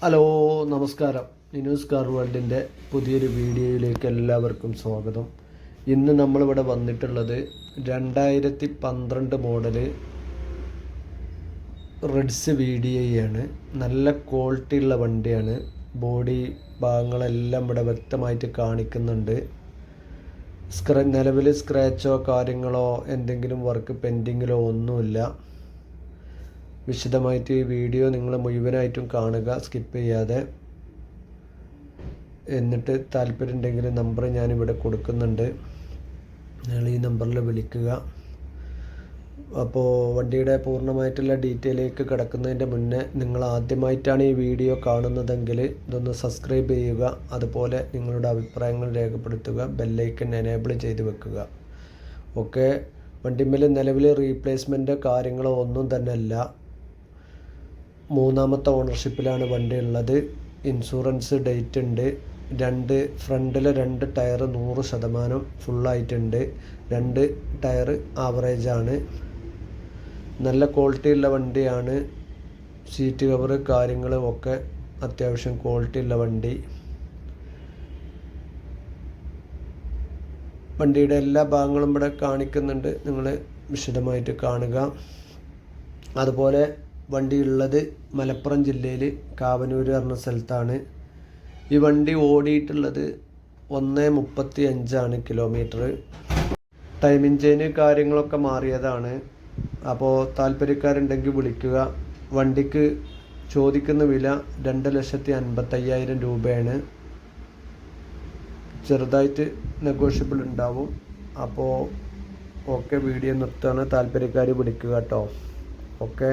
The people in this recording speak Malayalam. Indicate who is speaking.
Speaker 1: ഹലോ, നമസ്കാരം. നിനൂസ് കാർ വേൾഡിൻ്റെ പുതിയൊരു വീഡിയോയിലേക്ക് എല്ലാവർക്കും സ്വാഗതം. ഇന്ന് നമ്മളിവിടെ വന്നിട്ടുള്ളത് 2012 മോഡല് റെഡ്സ് VDI ആണ്. നല്ല ക്വാളിറ്റി ഉള്ള വണ്ടിയാണ്. ബോഡി ഭാഗങ്ങളെല്ലാം ഇവിടെ വ്യക്തമായിട്ട് കാണിക്കുന്നുണ്ട്. നിലവിൽ സ്ക്രാച്ചോ കാര്യങ്ങളോ എന്തെങ്കിലും വർക്ക് പെൻഡിങ്ങിലോ ഒന്നുമില്ല. വിശദമായിട്ട് ഈ വീഡിയോ നിങ്ങൾ മുഴുവനായിട്ടും കാണുക, സ്കിപ്പ് ചെയ്യാതെ. എന്നിട്ട് താല്പര്യമുണ്ടെങ്കിൽ നമ്പർ ഞാനിവിടെ കൊടുക്കുന്നുണ്ട്, നിങ്ങൾ ഈ നമ്പറിൽ വിളിക്കുക. അപ്പോൾ വണ്ടിയുടെ പൂർണ്ണമായിട്ടുള്ള ഡീറ്റെയിലേക്ക് കിടക്കുന്നതിൻ്റെ മുന്നേ നിങ്ങൾ ആദ്യമായിട്ടാണ് ഈ വീഡിയോ കാണുന്നതെങ്കിൽ ഇതൊന്ന് സബ്സ്ക്രൈബ് ചെയ്യുക. അതുപോലെ നിങ്ങളുടെ അഭിപ്രായങ്ങൾ രേഖപ്പെടുത്തുക. ബെല്ലൈക്കൺ എനേബിൾ ചെയ്ത് വെക്കുക. ഓക്കെ. വണ്ടിമേൽ നിലവിൽ റീപ്ലേസ്മെൻറ്റ് കാര്യങ്ങളോ ഒന്നും തന്നെ അല്ല. 3ാമത്തെ ഓണർഷിപ്പിലാണ് വണ്ടി ഉള്ളത്. ഇൻഷുറൻസ് ഡേറ്റ് ഉണ്ട്. ഫ്രണ്ടിലെ 2 ടയർ 100% ഫുള്ളായിട്ടുണ്ട്. 2 ടയർ ആവറേജാണ്. നല്ല ക്വാളിറ്റി ഉള്ള വണ്ടിയാണ്. സീറ്റ് കവർ കാര്യങ്ങളും ഒക്കെ അത്യാവശ്യം ക്വാളിറ്റി ഉള്ള വണ്ടി. വണ്ടിയുടെ എല്ലാ ഭാഗങ്ങളും ഇവിടെ കാണിക്കുന്നുണ്ട്, നിങ്ങൾ വിശദമായിട്ട് കാണുക. അതുപോലെ വണ്ടി ഉള്ളത് മലപ്പുറം ജില്ലയിൽ കാവനൂർ പറഞ്ഞ സ്ഥലത്താണ്. ഈ വണ്ടി ഓടിയിട്ടുള്ളത് 1:35 കിലോമീറ്റർ. ടൈമിംഗ് ചെയിന് കാര്യങ്ങളൊക്കെ മാറിയതാണ്. അപ്പോൾ താല്പര്യക്കാരുണ്ടെങ്കിൽ വിളിക്കുക. വണ്ടിക്ക് ചോദിക്കുന്ന വില 2,55,000 രൂപയാണ്. ചെറുതായിട്ട് നെഗോഷ്യബിൾ ഉണ്ടാവും. അപ്പോൾ ഓക്കെ, വീഡിയോ നിർത്തുകയാണ്. താല്പര്യക്കാർ വിളിക്കുക കേട്ടോ. ഓക്കെ.